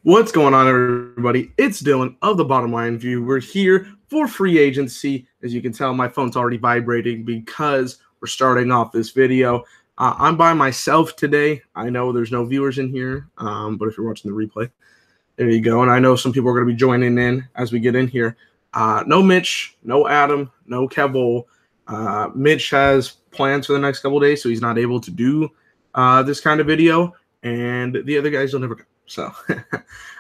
What's going on, everybody? It's Dylan of The Bottom Line View. We're here for free agency. As you can tell, my phone's already vibrating because we're starting off this video. I'm by myself today. I know there's no viewers in here, but if you're watching the replay, there you go. And I know some people are going to be joining in as we get in here. No Mitch, no Adam, no Kevel. Mitch has plans for the next couple of days, so he's not able to do this kind of video. And the other guys don't ever come. So,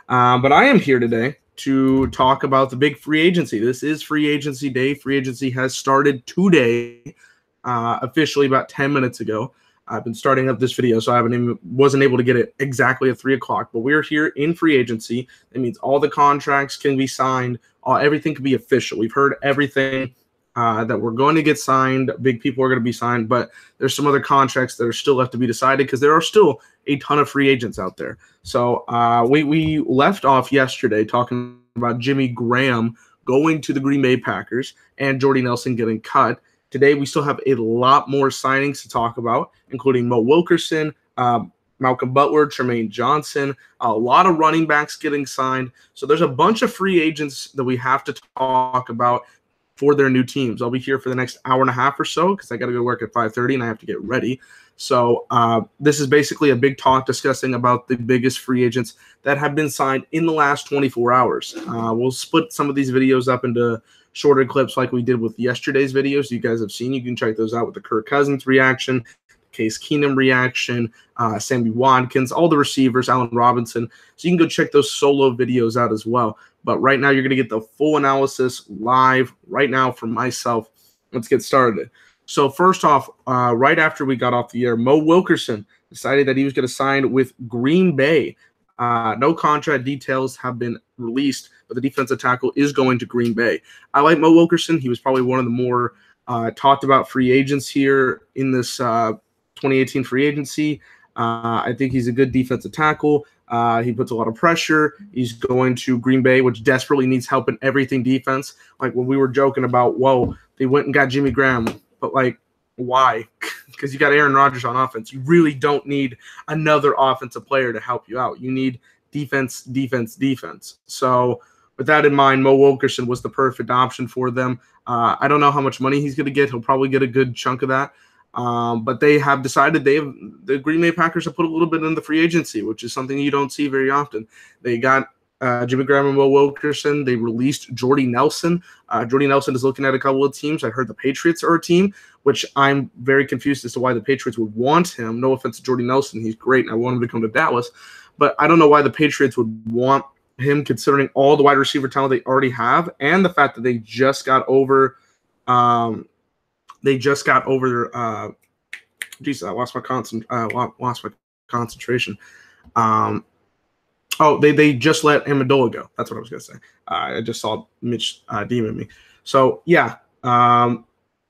but I am here today to talk about the big free agency. This is free agency day. Free agency has started today, officially about 10 minutes ago. I've been starting up this video, so I wasn't able to get it exactly at 3 o'clock. But we're here in free agency. That means all the contracts can be signed. Everything can be official. We've heard everything that we're going to get signed. Big people are going to be signed, but there's some other contracts that are still left to be decided because there are still a ton of free agents out there. So we left off yesterday talking about Jimmy Graham going to the Green Bay Packers and Jordy Nelson getting cut. Today we still have a lot more signings to talk about, including Mo Wilkerson, Malcolm Butler, Trumaine Johnson, a lot of running backs getting signed. So there's a bunch of free agents that we have to talk about for their new teams. I'll be here for the next hour and a half or so because I got to go to work at 5:30 and I have to get ready. So this is basically a big talk discussing about the biggest free agents that have been signed in the last 24 hours. We'll split some of these videos up into shorter clips like we did with yesterday's videos. You guys have seen. You can check those out with the Kirk Cousins reaction, Case Keenum reaction, Sammy Watkins, all the receivers, Allen Robinson. So you can go check those solo videos out as well. But right now, you're going to get the full analysis live right now from myself. Let's get started. So first off, right after we got off the air, Mo Wilkerson decided that he was going to sign with Green Bay. No contract details have been released, but the defensive tackle is going to Green Bay. I like Mo Wilkerson. He was probably one of the more talked about free agents here in this 2018 free agency. I think he's a good defensive tackle. He puts a lot of pressure. He's going to Green Bay, which desperately needs help in everything defense. Like when we were joking about, whoa, they went and got Jimmy Graham. But, like, why? Because you got Aaron Rodgers on offense. You really don't need another offensive player to help you out. You need defense, defense, defense. So with that in mind, Mo Wilkerson was the perfect option for them. I don't know how much money he's going to get. He'll probably get a good chunk of that. But they have decided the Green Bay Packers have put a little bit in the free agency, which is something you don't see very often. They got Jimmy Graham and Will Wilkerson. They released Jordy Nelson. Jordy Nelson is looking at a couple of teams. I heard the Patriots are a team, which I'm very confused as to why the Patriots would want him. No offense to Jordy Nelson. He's great, and I want him to come to Dallas. But I don't know why the Patriots would want him considering all the wide receiver talent they already have and the fact that they just got over Jesus, I lost my concentration. They just let Amendola go. That's what I was going to say. I just saw Mitch demon me. So, yeah, Mo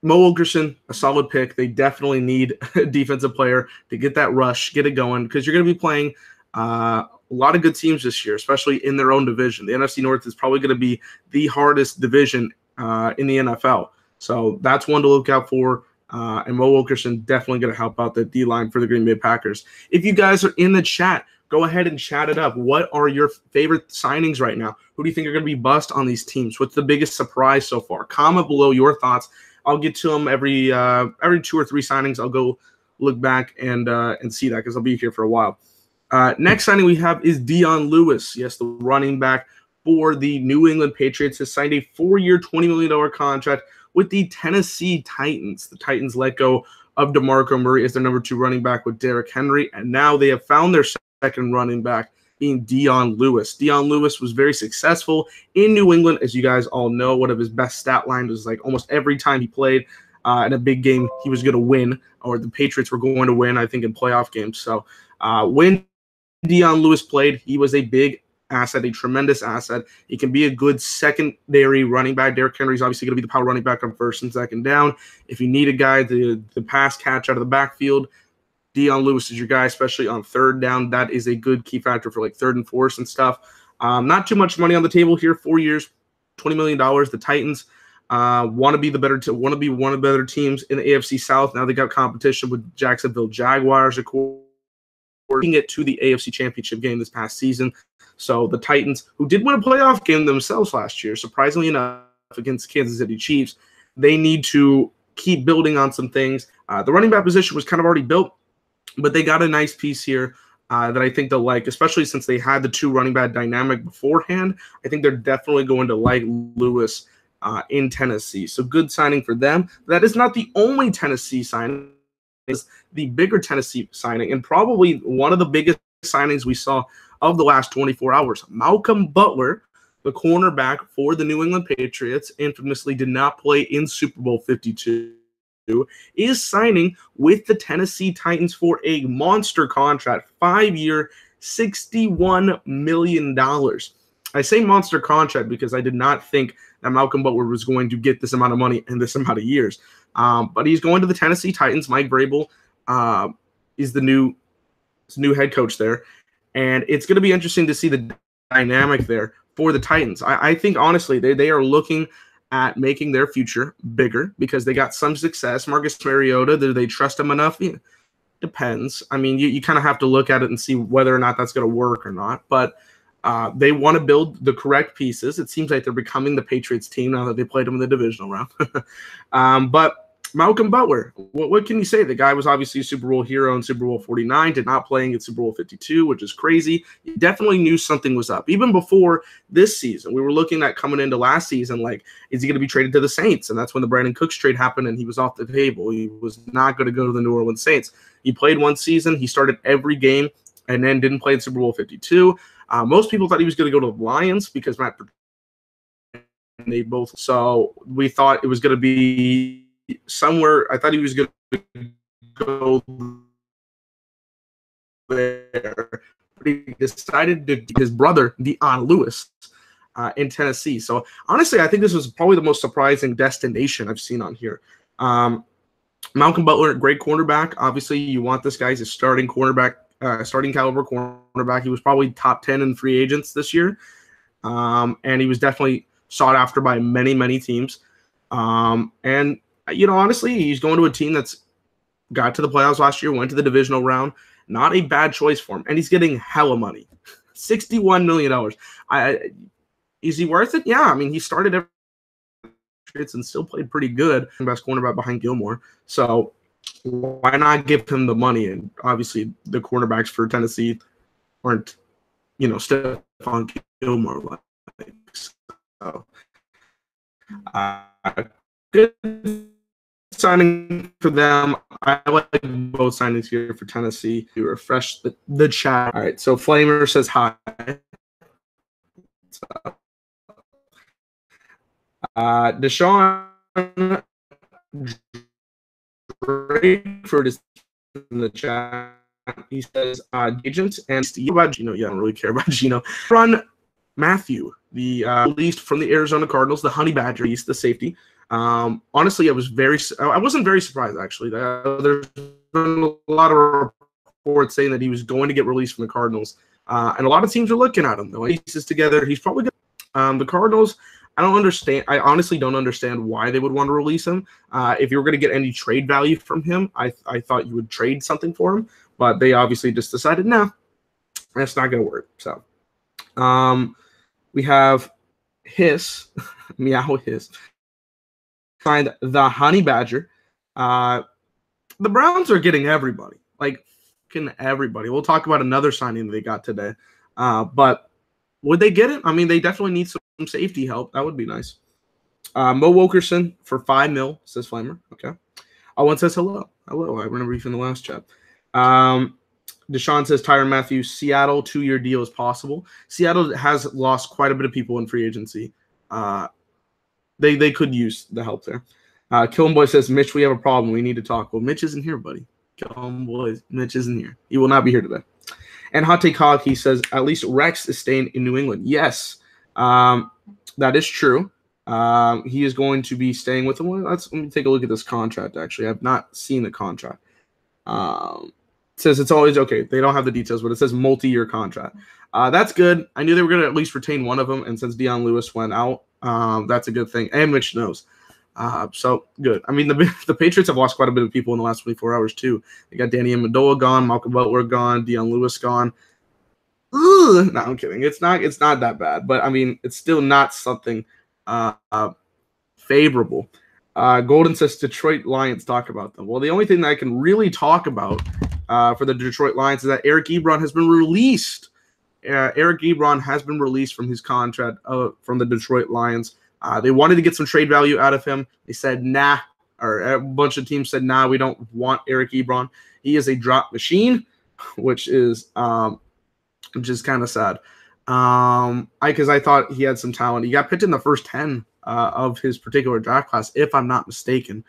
Wilkerson, a solid pick. They definitely need a defensive player to get that rush, get it going, because you're going to be playing a lot of good teams this year, especially in their own division. The NFC North is probably going to be the hardest division in the NFL. So that's one to look out for. And Mo Wilkerson definitely going to help out the D-line for the Green Bay Packers. If you guys are in the chat, go ahead and chat it up. What are your favorite signings right now? Who do you think are going to be bust on these teams? What's the biggest surprise so far? Comment below your thoughts. I'll get to them every 2 or 3 signings. I'll go look back and see that because I'll be here for a while. Next signing we have is Dion Lewis. Yes, the running back for the New England Patriots has signed a 4-year, $20 million contract with the Tennessee Titans. The Titans let go of DeMarco Murray as their number 2 running back with Derrick Henry, and now they have found their second running back being Dion Lewis. Dion Lewis was very successful in New England. As you guys all know, one of his best stat lines was like almost every time he played in a big game, he was going to win, or the Patriots were going to win, I think, in playoff games. So when Dion Lewis played, he was a big asset, a tremendous asset. He can be a good secondary running back. Derrick Henry is obviously going to be the power running back on first and second down. If you need a guy to pass catch out of the backfield, Dion Lewis is your guy, especially on third down. That is a good key factor for like third and fourth and stuff. Not too much money on the table here. 4 years, $20 million. The Titans want to be one of the better teams in the AFC South. Now they got competition with Jacksonville Jaguars, of course, it to the AFC Championship game this past season. So the Titans, who did win a playoff game themselves last year, surprisingly enough, against Kansas City Chiefs, they need to keep building on some things. The running back position was kind of already built, but they got a nice piece here that I think they'll like, especially since they had the two running back dynamic beforehand. I think they're definitely going to like Lewis in Tennessee. So good signing for them. That is not the only Tennessee signing. It's the bigger Tennessee signing, and probably one of the biggest signings we saw of the last 24 hours. Malcolm Butler, the cornerback for the New England Patriots, infamously did not play in Super Bowl 52, is signing with the Tennessee Titans for a monster contract, 5-year, $61 million. I say monster contract because I did not think that Malcolm Butler was going to get this amount of money in this amount of years. But he's going to the Tennessee Titans. Mike Vrabel is the new head coach there. And it's going to be interesting to see the dynamic there for the Titans. I think, honestly, they are looking at making their future bigger because they got some success. Marcus Mariota, do they trust him enough? Yeah, depends. I mean, you kind of have to look at it and see whether or not that's going to work or not. But they want to build the correct pieces. It seems like they're becoming the Patriots team now that they played them in the divisional round. But Malcolm Butler, what can you say? The guy was obviously a Super Bowl hero in Super Bowl 49, did not playing in Super Bowl 52, which is crazy. You definitely knew something was up. Even before this season, we were looking at coming into last season, like, is he going to be traded to the Saints? And that's when the Brandon Cooks trade happened, and he was off the table. He was not going to go to the New Orleans Saints. He played one season. He started every game and then didn't play in Super Bowl 52. Most people thought he was going to go to the Lions because Matt – they both – so we thought it was going to be – somewhere. I thought he was going to go there, but he decided to get his brother, Dion Lewis, in Tennessee. So, honestly, I think this was probably the most surprising destination I've seen on here. Malcolm Butler, great cornerback. Obviously, you want this guy as a starting cornerback, starting caliber cornerback. He was probably top 10 in free agents this year, and he was definitely sought after by many, many teams. And honestly, he's going to a team that's got to the playoffs last year, went to the divisional round. Not a bad choice for him. And he's getting hella money. $61 million. Is he worth it? Yeah. I mean, he started every and still played pretty good. Best cornerback behind Gilmore. So why not give him the money? And obviously the cornerbacks for Tennessee aren't, Stephon Gilmore. So good signing for them. I like both signings here for Tennessee to refresh the chat. All right, so Flamer says hi. Deshaun Drakeford is in the chat. He says, agent and Steve about Gino. Yeah, I don't really care about Gino. Run Matthew, the released from the Arizona Cardinals, the Honey Badger, he's the safety. Honestly, I wasn't very surprised, actually. There's been a lot of reports saying that he was going to get released from the Cardinals. And a lot of teams are looking at him. The way he pieces together, he's probably good. The Cardinals, I honestly don't understand why they would want to release him. If you were going to get any trade value from him, I thought you would trade something for him. But they obviously just decided, no, that's not going to work. So we have Meow Hiss. Find the Honey Badger. The Browns are getting everybody. Like, everybody. We'll talk about another signing they got today. But would they get it? I mean, they definitely need some safety help. That would be nice. Mo Wilkerson for $5 million, says Flamer. Okay. Owen says hello. Hello. I remember you from the last chat. Deshaun says Tyrann Mathieu, Seattle 2-year deal is possible. Seattle has lost quite a bit of people in free agency. They could use the help there. Killenboy says, Mitch, we have a problem. We need to talk. Well, Mitch isn't here, buddy. Killenboy, Mitch isn't here. He will not be here today. And Hot Take Hog, he says, at least Rex is staying in New England. Yes, that is true. He is going to be staying with them. Let me take a look at this contract, actually. I've not seen the contract. It says it's always okay. They don't have the details, but it says multi-year contract. That's good. I knew they were going to at least retain one of them, and since Dion Lewis went out, that's a good thing. And Mitch knows. So good. I mean, the Patriots have lost quite a bit of people in the last 24 hours, too. They got Danny Amendola gone, Malcolm Butler gone, Dion Lewis gone. ugh. No, I'm kidding. It's not that bad, but I mean, it's still not something favorable. Golden says Detroit Lions, talk about them. Well, the only thing that I can really talk about for the Detroit Lions is that Eric Ebron has been released. Eric Ebron has been released from his contract from the Detroit Lions. They wanted to get some trade value out of him. They said, nah, or a bunch of teams said, nah, we don't want Eric Ebron. He is a drop machine, which is kind of sad. Because I thought he had some talent. He got picked in the first 10 of his particular draft class, if I'm not mistaken.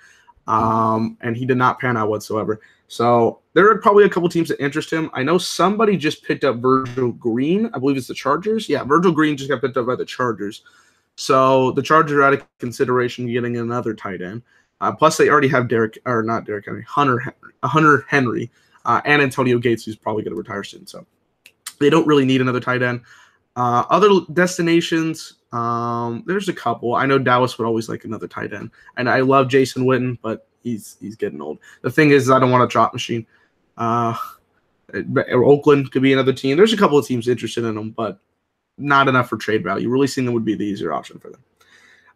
And he did not pan out whatsoever. So there are probably a couple teams that interest him. I know somebody just picked up Virgil Green. I believe it's the Chargers. Yeah, Virgil Green just got picked up by the Chargers. So the Chargers are out of consideration getting another tight end. Plus, they already have Hunter Henry, and Antonio Gates, who's probably going to retire soon. So they don't really need another tight end. Other destinations, there's a couple. I know Dallas would always like another tight end, and I love Jason Witten, but he's getting old. The thing is, I don't want a drop machine. Oakland could be another team. There's a couple of teams interested in them, but not enough for trade value. Releasing them would be the easier option for them.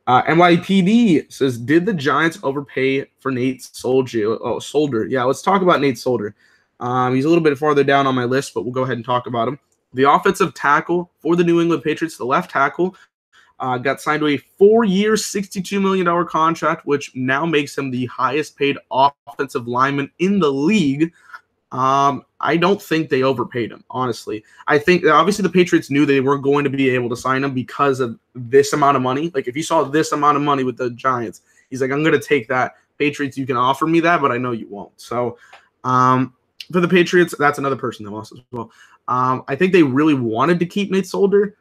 NYPD says, did the Giants overpay for Nate Solder? Oh, Solder. Yeah, let's talk about Nate Solder. He's a little bit farther down on my list, but we'll go ahead and talk about him. The offensive tackle for the New England Patriots, the left tackle, got signed to a 4-year, $62 million contract, which now makes him the highest paid offensive lineman in the league. I don't think they overpaid him, honestly. I think obviously the Patriots knew they weren't going to be able to sign him because of this amount of money. Like if you saw this amount of money with the Giants, he's like, I'm going to take that. Patriots, you can offer me that, but I know you won't. So for the Patriots, that's another person that lost as well. I think they really wanted to keep Nate Solder.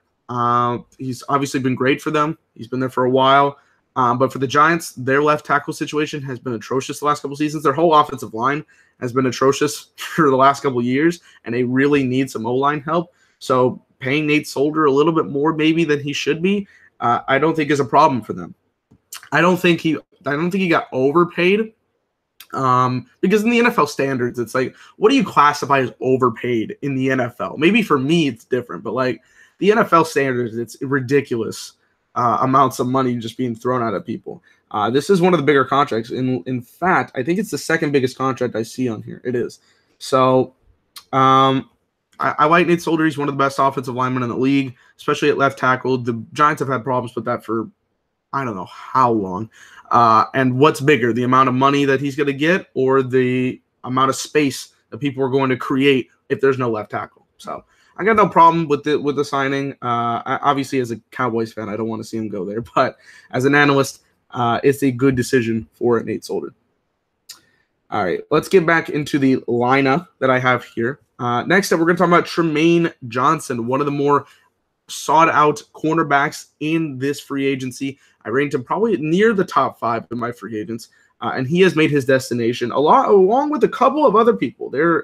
He's obviously been great for them. He's been there for a while. But for the Giants, their left tackle situation has been atrocious the last couple seasons. Their whole offensive line has been atrocious for the last couple years, and they really need some O-line help. So paying Nate Solder a little bit more maybe than he should be, I don't think is a problem for them. I don't think he got overpaid. Because in the NFL standards, it's like, what do you classify as overpaid in the NFL? Maybe for me it's different, but like the NFL standards, it's ridiculous amounts of money just being thrown out at people. This is one of the bigger contracts. In fact, I think it's the second biggest contract I see on here. It is. So I like Nate Solder. He's one of the best offensive linemen in the league, especially at left tackle. The Giants have had problems with that for I don't know how long. And what's bigger, the amount of money that he's going to get or the amount of space that people are going to create if there's no left tackle? So I got no problem with the signing. Obviously, as a Cowboys fan, I don't want to see him go there. But as an analyst, it's a good decision for Nate Solder. All right, let's get back into the lineup that I have here. Next up, we're going to talk about Trumaine Johnson, one of the more sought-out cornerbacks in this free agency. I ranked him probably near the top 5 of my free agents, and he has made his destination along with a couple of other people. I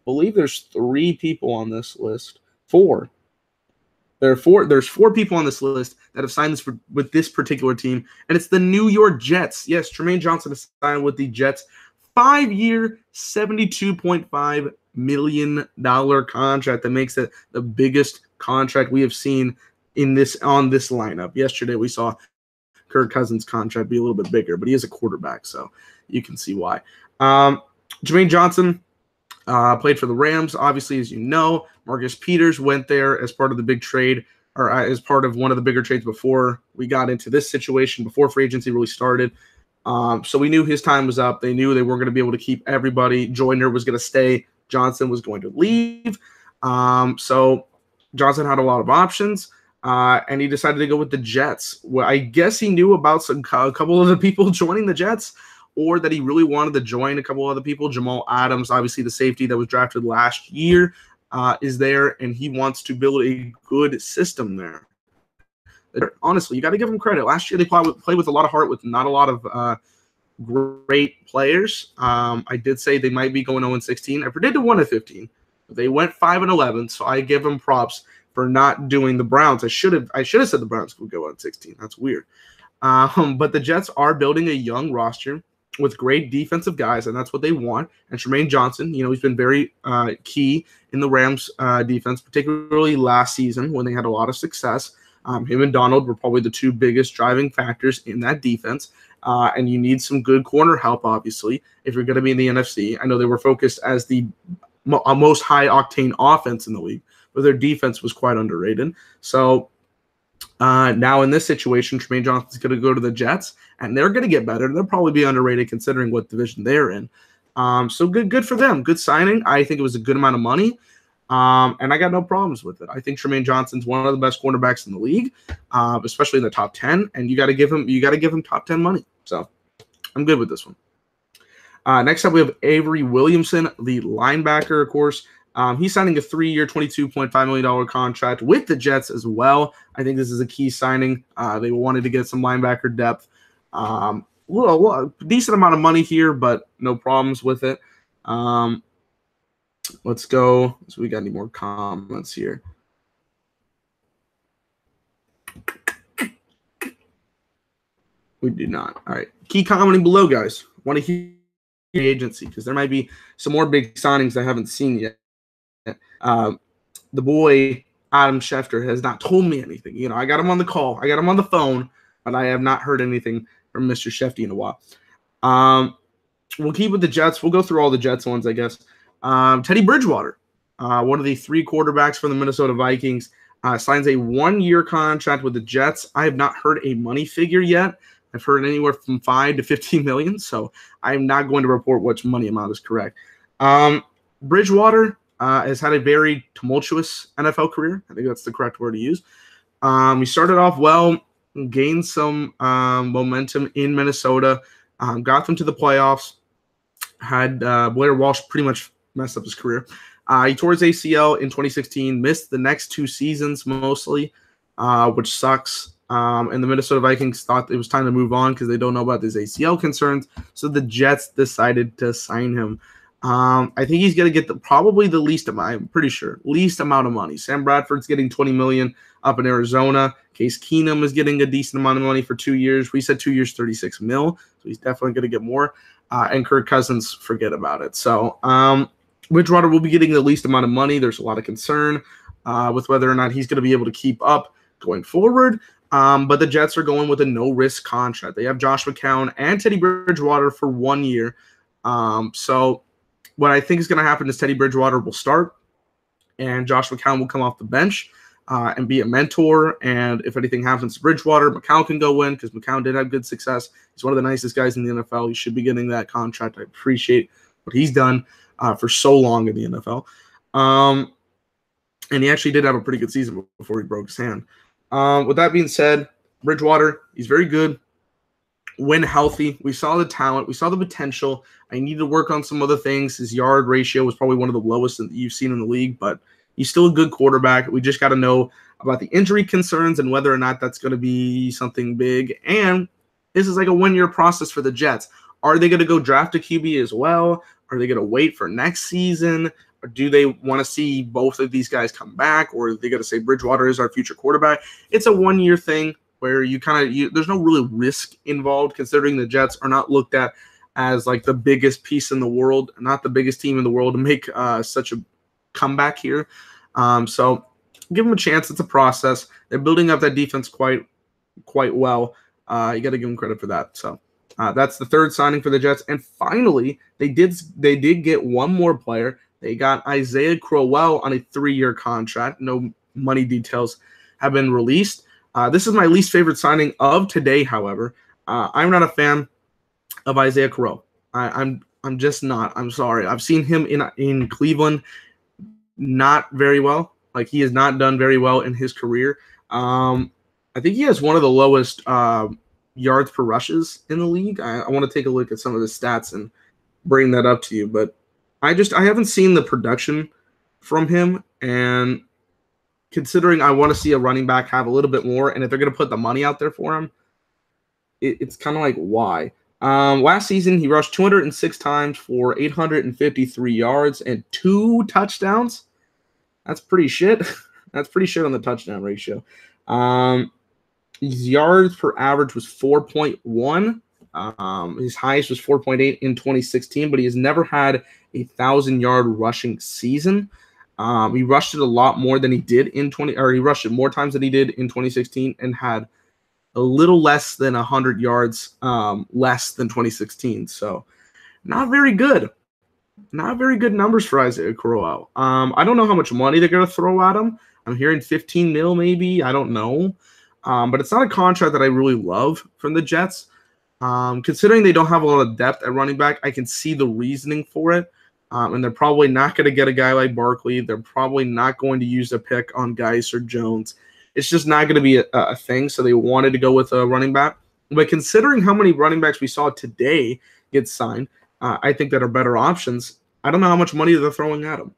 believe there's 3 people on this list. 4. There's 4 people on this list that have signed this with this particular team, and it's the New York Jets. Yes, Trumaine Johnson has signed with the Jets. 5-year, $72.5 million contract that makes it the biggest contract we have seen on this lineup. Yesterday we saw Kirk Cousins' contract be a little bit bigger, but he is a quarterback, so you can see why. Trumaine Johnson played for the Rams, obviously, as you know. Marcus Peters went there as part of the big trade, or as part of one of the bigger trades before we got into this situation, before free agency really started. So we knew his time was up. They knew they weren't going to be able to keep everybody. Joyner was going to stay. Johnson was going to leave. So Johnson had a lot of options, and he decided to go with the Jets. Well, I guess he knew about a couple of the people joining the Jets, or that he really wanted to join a couple of other people. Jamal Adams, obviously the safety that was drafted last year, is there, and he wants to build a good system there. Honestly, you got to give him credit. Last year they played with a lot of heart, with not a lot of great players. I did say they might be going 0-16. I predicted 1-15. They went 5-11, so I give them props for not doing the Browns. I should have said the Browns would go 1-16. That's weird. But the Jets are building a young roster. with great defensive guys, and that's what they want. And Trumaine Johnson, he's been very key in the Rams defense, particularly last season when they had a lot of success. Him and Donald were probably the two biggest driving factors in that defense. And you need some good corner help, obviously, if you're going to be in the NFC. I know they were focused as the most high-octane offense in the league, but their defense was quite underrated. So now in this situation, Trumaine Johnson's going to go to the Jets, and they're going to get better. They'll probably be underrated considering what division they're in. So good for them. Good signing. I think it was a good amount of money. And I got no problems with it. I think Trumaine Johnson's one of the best cornerbacks in the league, especially in the top 10. And you got to give him top 10 money. So I'm good with this one. Next up, we have Avery Williamson, the linebacker, of course. He's signing a 3-year, $22.5 million contract with the Jets as well. I think this is a key signing. They wanted to get some linebacker depth. Well, decent amount of money here, but no problems with it. Let's go. So we got any more comments here? We do not. All right. Keep commenting below, guys. Want to hear the agency because there might be some more big signings I haven't seen yet. The boy, Adam Schefter, has not told me anything. I got him on the call. I got him on the phone, but I have not heard anything from Mr. Schefter in a while. We'll keep with the Jets. We'll go through all the Jets ones, I guess. Teddy Bridgewater, one of the 3 quarterbacks for the Minnesota Vikings, signs a 1-year contract with the Jets. I have not heard a money figure yet. I've heard anywhere from $5 to $15 million, so I'm not going to report which money amount is correct. Bridgewater has had a very tumultuous NFL career. I think that's the correct word to use. He started off well, gained some momentum in Minnesota, got them to the playoffs, had Blair Walsh pretty much messed up his career. He tore his ACL in 2016, missed the next 2 seasons mostly, which sucks. And the Minnesota Vikings thought it was time to move on because they don't know about his ACL concerns. So the Jets decided to sign him. I think he's going to get probably the least amount, I'm pretty sure, least amount of money. Sam Bradford's getting $20 million up in Arizona. Case Keenum is getting a decent amount of money for 2 years. We said 2 years, $36 million. So he's definitely going to get more. And Kirk Cousins, forget about it. So Bridgewater will be getting the least amount of money. There's a lot of concern with whether or not he's going to be able to keep up going forward. But the Jets are going with a no-risk contract. They have Josh McCown and Teddy Bridgewater for 1 year. So what I think is going to happen is Teddy Bridgewater will start, and Josh McCown will come off the bench and be a mentor. And if anything happens to Bridgewater, McCown can go in because McCown did have good success. He's one of the nicest guys in the NFL. He should be getting that contract. I appreciate what he's done for so long in the NFL. And he actually did have a pretty good season before he broke his hand. With that being said, Bridgewater, he's very good. When healthy, we saw the talent. We saw the potential. I need to work on some other things. His yard ratio was probably one of the lowest that you've seen in the league, but he's still a good quarterback. We just got to know about the injury concerns and whether or not that's going to be something big. And this is like a 1-year process for the Jets. Are they going to go draft a QB as well? Are they going to wait for next season? Or do they want to see both of these guys come back? Or are they going to say Bridgewater is our future quarterback? It's a 1-year thing where there's no really risk involved, considering the Jets are not looked at as like the biggest piece in the world, not the biggest team in the world to make such a comeback here. So give them a chance. It's a process. They're building up that defense quite well. You got to give them credit for that. So that's the third signing for the Jets. And finally, they did get one more player. They got Isaiah Crowell on a 3-year contract. No money details have been released. This is my least favorite signing of today, however. I'm not a fan of Isaiah Crowell. I'm just not. I'm sorry. I've seen him in Cleveland not very well. Like, he has not done very well in his career. I think he has one of the lowest yards per rushes in the league. I want to take a look at some of his stats and bring that up to you. But I haven't seen the production from him, and considering I want to see a running back have a little bit more, and if they're going to put the money out there for him, it's kind of like, why? Last season, he rushed 206 times for 853 yards and 2 touchdowns. That's pretty shit. That's pretty shit on the touchdown ratio. His yards per average was 4.1. His highest was 4.8 in 2016, but he has never had a 1,000-yard rushing season. He rushed it a lot more than he did he rushed it more times than he did in 2016 and had a little less than 100 yards less than 2016. So not very good. Not very good numbers for Isaiah Crowell. I don't know how much money they're going to throw at him. I'm hearing 15 mil maybe. I don't know. But it's not a contract that I really love from the Jets. Considering they don't have a lot of depth at running back, I can see the reasoning for it. And they're probably not going to get a guy like Barkley. They're probably not going to use a pick on Geis or Jones. It's just not going to be a thing, so they wanted to go with a running back. But considering how many running backs we saw today get signed, I think that are better options. I don't know how much money they're throwing at him.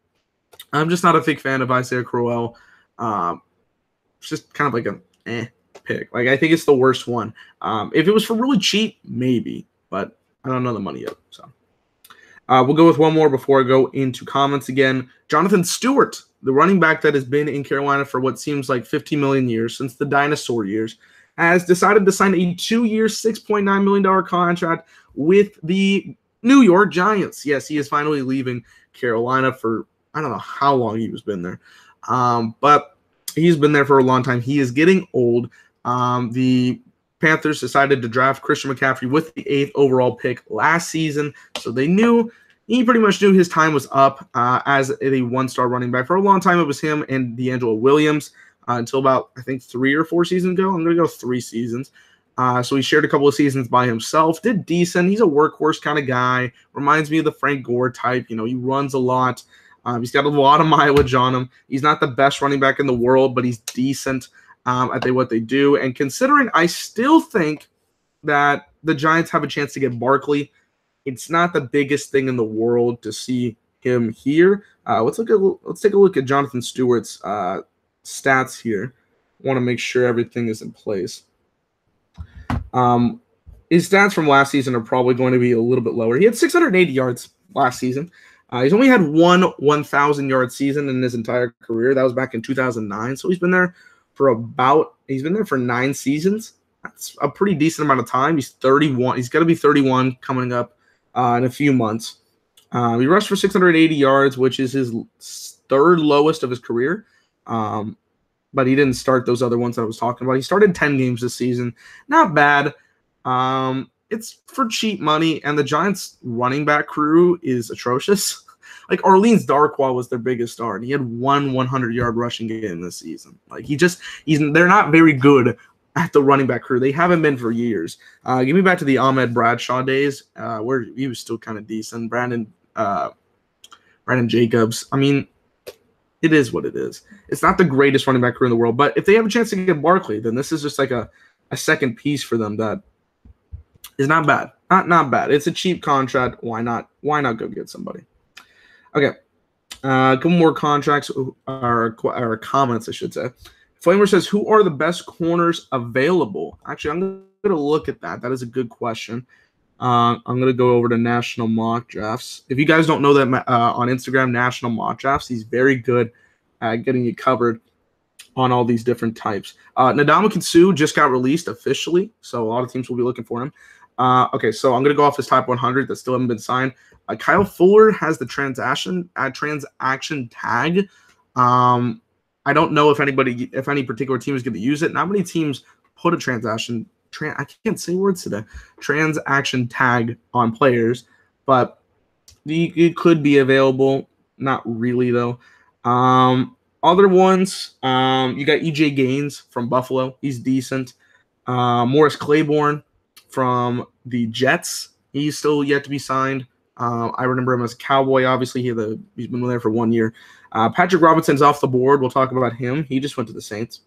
I'm just not a big fan of Isaiah Crowell. It's just kind of like a pick. Like, I think it's the worst one. If it was for really cheap, maybe. But I don't know the money yet. So we'll go with one more before I go into comments again. Jonathan Stewart, the running back that has been in Carolina for what seems like 15 million years, since the dinosaur years, has decided to sign a 2-year, $6.9 million contract with the New York Giants. Yes, he is finally leaving Carolina for, I don't know how long he was been there. But he's been there for a long time. He is getting old. The Panthers decided to draft Christian McCaffrey with the 8th overall pick last season. So he pretty much knew his time was up as a one-star running back. For a long time, it was him and D'Angelo Williams until about, I think, 3 or 4 seasons ago. I'm going to go 3 seasons. So he shared a couple of seasons by himself, did decent. He's a workhorse kind of guy. Reminds me of the Frank Gore type. You know, he runs a lot. He's got a lot of mileage on him. He's not the best running back in the world, but he's decent at what they do. And considering I still think that the Giants have a chance to get Barkley, it's not the biggest thing in the world to see him here. Let's take a look at Jonathan Stewart's stats here. I want to make sure everything is in place. His stats from last season are probably going to be a little bit lower. He had 680 yards last season. He's only had one 1,000-yard season in his entire career. That was back in 2009. So he's been there for 9 seasons. That's a pretty decent amount of time. He's 31. He's got to be 31 coming up in a few months. He rushed for 680 yards, which is his 3rd lowest of his career. But he didn't start those other ones that I was talking about. He started 10 games this season. Not bad. It's for cheap money, and the Giants' running back crew is atrocious. Like, Orleans Darkwa was their biggest star, and he had one 100-yard rushing game this season. Like, they're not very good at the running back crew. They haven't been for years. Give me back to the Ahmed Bradshaw days, where he was still kind of decent. Brandon Jacobs. I mean, it is what it is. It's not the greatest running back crew in the world, but if they have a chance to get Barkley, then this is just like a second piece for them that is not bad. Not bad. It's a cheap contract. Why not go get somebody? Okay. A couple more contracts or comments, I should say. Flamer says, who are the best corners available? Actually, I'm going to look at that. That is a good question. I'm going to go over to National Mock Drafts. If you guys don't know that on Instagram, National Mock Drafts, he's very good at getting you covered on all these different types. Ndamukong Suh just got released officially, so a lot of teams will be looking for him. Okay, so I'm going to go off his top 100 that still haven't been signed. Kyle Fuller has the transaction tag. I don't know if any particular team is going to use it. Not many teams put a transaction tag on players, but it could be available. Not really, though. Other ones, you got EJ Gaines from Buffalo. He's decent. Morris Claiborne from the Jets. He's still yet to be signed. I remember him as a Cowboy. Obviously, he's been there for 1 year. Patrick Robinson's off the board. We'll talk about him. He just went to the Saints.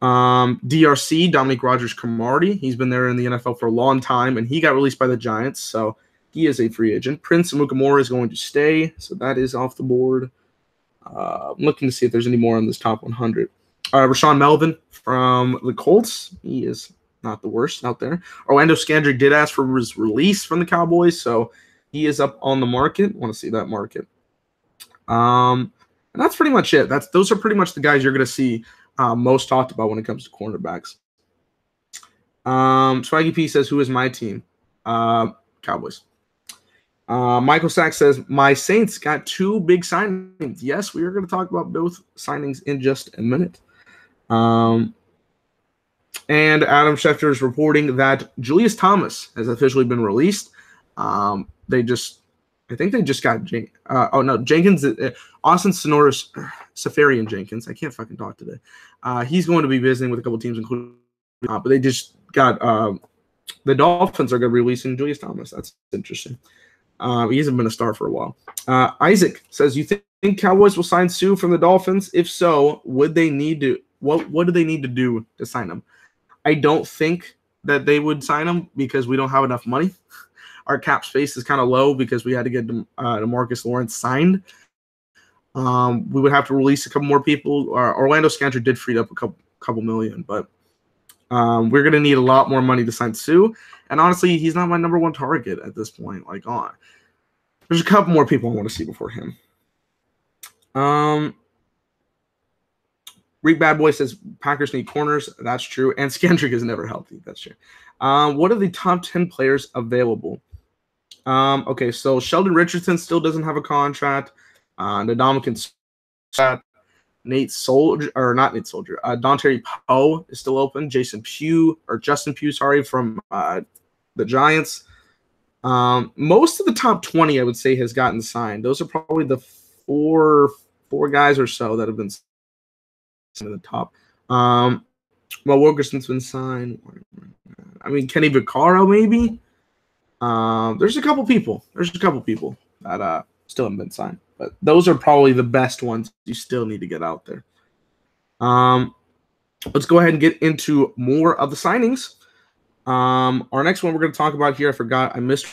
DRC, Dominique Rodgers-Cromartie. He's been there in the NFL for a long time, and he got released by the Giants, so he is a free agent. Prince Amukamara is going to stay, so that is off the board. I'm looking to see if there's any more on this top 100. Rashawn Melvin from the Colts. He is not the worst out there. Orlando Scandrick did ask for his release from the Cowboys, so he is up on the market. Want to see that market. And that's pretty much it. Those are pretty much the guys you're going to see most talked about when it comes to cornerbacks. Swaggy P says, who is my team? Cowboys. Michael Sachs says, my Saints got 2 big signings. Yes, we are going to talk about both signings in just a minute. And Adam Schefter is reporting that Julius Thomas has officially been released. I think they just got Jenkins, Austin Sonoris, Safarian Jenkins. I can't fucking talk today. He's going to be visiting with a couple teams, including, but they just got the Dolphins are going to be releasing Julius Thomas. That's interesting. He hasn't been a star for a while. Isaac says, you think Cowboys will sign Sue from the Dolphins? If so, would they need to? What do they need to do to sign him? I don't think that they would sign him because we don't have enough money. Our cap space is kind of low because we had to get DeMarcus Lawrence signed. We would have to release a couple more people. Orlando Scandrick did free up a couple million, but we're going to need a lot more money to sign Sue. And honestly, he's not my number 1 target at this point. There's a couple more people I want to see before him. Reek Bad Boy says Packers need corners. That's true. And Scandrick is never healthy. That's true. What are the top 10 players available? Okay, so Sheldon Richardson still doesn't have a contract. Ndamukong Suh, Dontari Poe is still open. Justin Pugh, from the Giants. Most of the top 20, I would say, has gotten signed. Those are probably the four guys or so that have been signed in the top. Wilkerson's been signed. I mean, Kenny Vaccaro, maybe. There's a couple people that still haven't been signed, but those are probably the best ones you still need to get out there. Let's go ahead and get into more of the signings. Our next one we're going to talk about here, I missed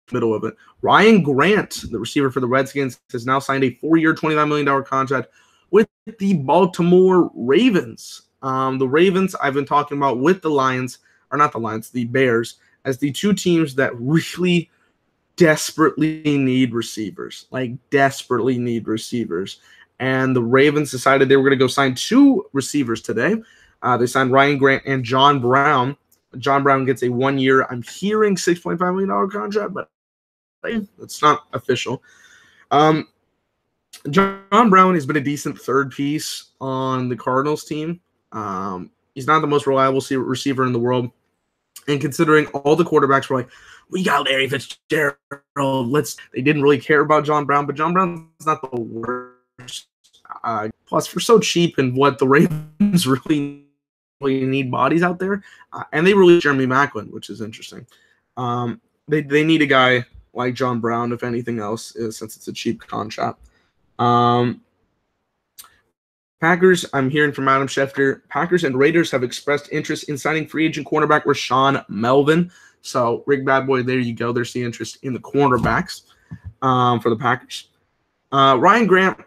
the middle of it. Ryan Grant, the receiver for the Redskins, has now signed a 4-year, $29 million contract with the Baltimore Ravens. The Ravens I've been talking about with the the Bears, as the 2 teams that really desperately need receivers. And the Ravens decided they were going to go sign 2 receivers today. They signed Ryan Grant and John Brown. John Brown gets a 1-year, I'm hearing $6.5 million contract, but it's not official. John Brown has been a decent third piece on the Cardinals team. He's not the most reliable receiver in the world. And considering all the quarterbacks were like, we got Larry Fitzgerald, they didn't really care about John Brown, but John Brown's not the worst. Plus, for so cheap and what the Ravens really need bodies out there. And they released Jeremy Maclin, which is interesting. They need a guy like John Brown, if anything else, since it's a cheap contract. Packers, I'm hearing from Adam Schefter, Packers and Raiders have expressed interest in signing free agent cornerback Rashawn Melvin. So, Rick Bad Boy, there you go. There's the interest in the cornerbacks for the Packers. Ryan Grant,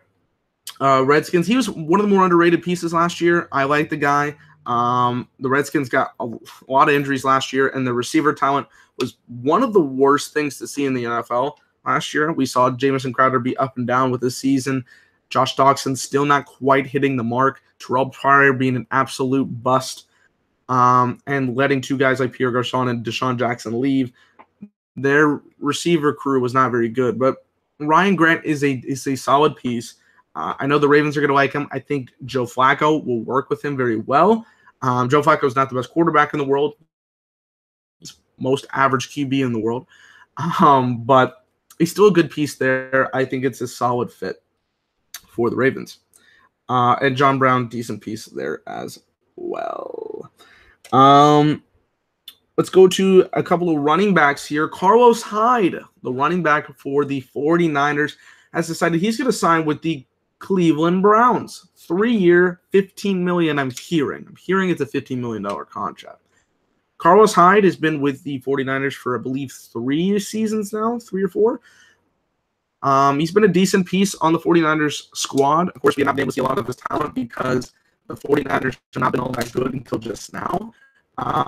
Redskins, he was one of the more underrated pieces last year. I like the guy. The Redskins got a lot of injuries last year, and the receiver talent was one of the worst things to see in the NFL last year. We saw Jamison Crowder be up and down with this season. Josh Doctson still not quite hitting the mark. Terrell Pryor being an absolute bust, and letting 2 guys like Pierre Garçon and Deshaun Jackson leave. Their receiver crew was not very good, but Ryan Grant is a solid piece. I know the Ravens are going to like him. I think Joe Flacco will work with him very well. Joe Flacco is not the best quarterback in the world. He's most average QB in the world, but he's still a good piece there. I think it's a solid fit for the Ravens. And John Brown, decent piece there as well. Let's go to a couple of running backs here. Carlos Hyde, the running back for the 49ers, has decided he's going to sign with the Cleveland Browns. 3-year, $15 million, I'm hearing. It's a $15 million contract. Carlos Hyde has been with the 49ers for, I believe, 3 seasons now, 3 or 4. He's been a decent piece on the 49ers squad. Of course, we have not been able to see a lot of his talent because the 49ers have not been all that good until just now.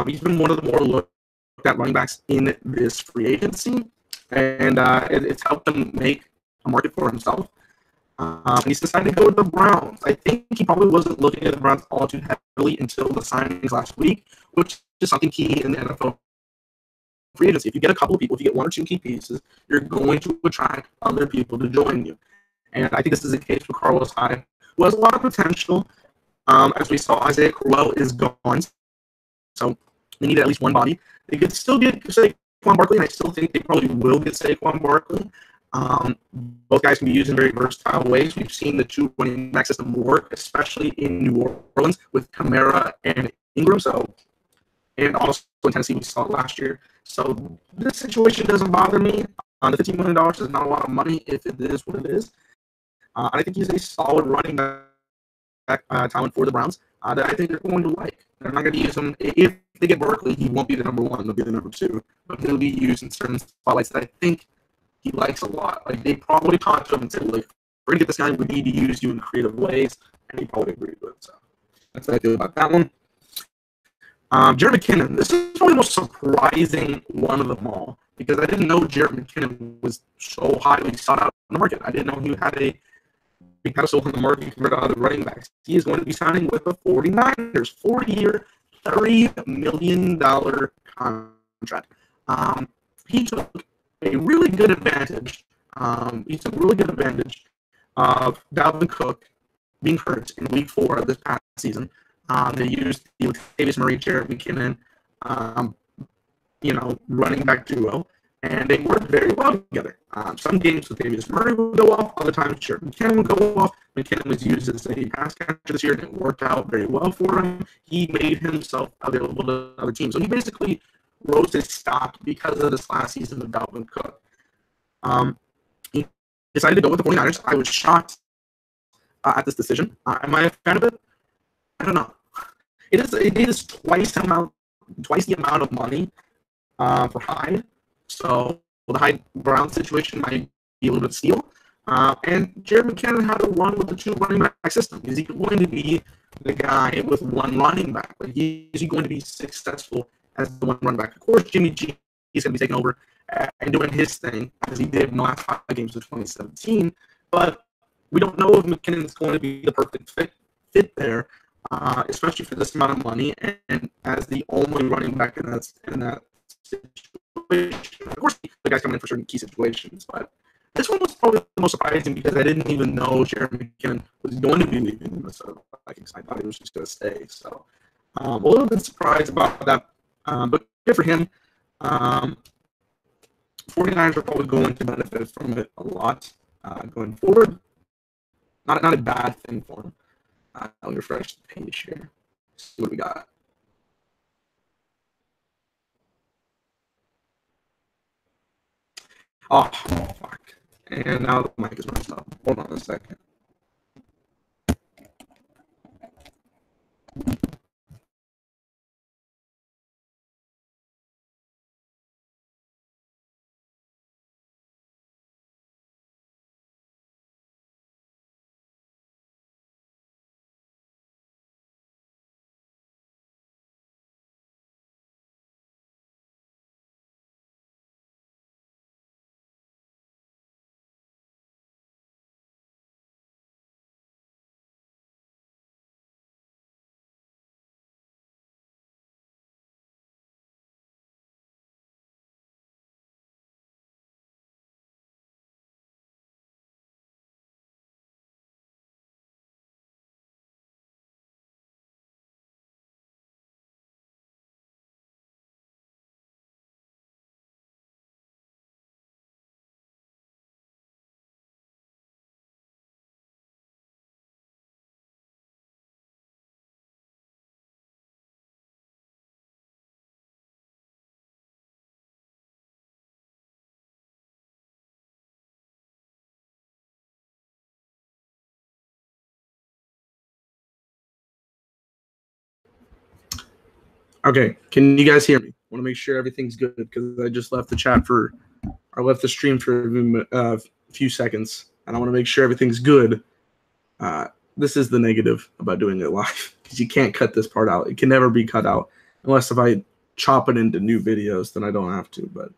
He's been one of the more looked at running backs in this free agency, and it's helped him make a market for himself. He's decided to go with the Browns. I think he probably wasn't looking at the Browns all too heavily until the signings last week, which is something key in the NFL free agency. If you get a couple of people, if you get one or two key pieces, you're going to attract other people to join you. And I think this is the case with Carlos Hyde, who has a lot of potential. As we saw, Isaiah Crowell is gone, so they need at least one body. They could still get Saquon Barkley, and I still think they probably will get Saquon Barkley. Both guys can be used in very versatile ways. We've seen the two running back system work, especially in New Orleans with Kamara and Ingram. And also in Tennessee, we saw it last year. So this situation doesn't bother me. The $15 million is not a lot of money if it is what it is. I think he's a solid running back talent for the Browns that I think they're going to like. They're not going to use him. If they get Barkley, he won't be the number one. He'll be the number two. But he'll be used in certain spotlights that I think he likes a lot. Like, they probably talked to him and said, like, we're going to get this guy. We need to use you in creative ways. And he probably agreed with it. So that's how I feel about that one. Jared McKinnon. This is probably the most surprising one of them all, because I didn't know Jared McKinnon was so highly sought out in the market. I didn't know he had a big pedestal in the market compared to other running backs. He is going to be signing with the 49ers, 4-year, $30 million contract. He took a really good advantage. He took really good advantage of Dalvin Cook being hurt in Week 4 of this past season. They used the Latavius Murray, Jared McKinnon, running back duo, and they worked very well together. Some games Latavius Murray would go off, other times Jared McKinnon would go off. McKinnon was used as a pass catcher this year, and it worked out very well for him. He made himself available to other teams. So he basically rose his stock because of this last season of Dalvin Cook. He decided to go with the 49ers. I was shocked at this decision. Am I a fan of it? I don't know. It is twice the amount of money for Hyde. So the Hyde Brown situation might be a little bit of steal. And Jared McKinnon had to run with the two running back system. Is he going to be the guy with one running back? Like, is he going to be successful as the one running back? Of course, Jimmy G is going to be taking over and doing his thing, as he did in the last 5 games of 2017. But we don't know if McKinnon is going to be the perfect fit there. Especially for this amount of money, and as the only running back in that situation. Of course, the guys come in for certain key situations, but this one was probably the most surprising because I didn't even know Jared McKinnon was going to be leaving Minnesota Vikings. I thought he was just going to stay. So a little bit surprised about that, but good for him. 49ers are probably going to benefit from it a lot going forward. Not a bad thing for him. I'll refresh the page here. See what we got. Oh, fuck. And now the mic is messed up. Hold on a second. Okay, can you guys hear me? I want to make sure everything's good because I just left the stream for a few seconds, and I want to make sure everything's good. This is the negative about doing it live, because you can't cut this part out. It can never be cut out, unless if I chop it into new videos, then I don't have to, but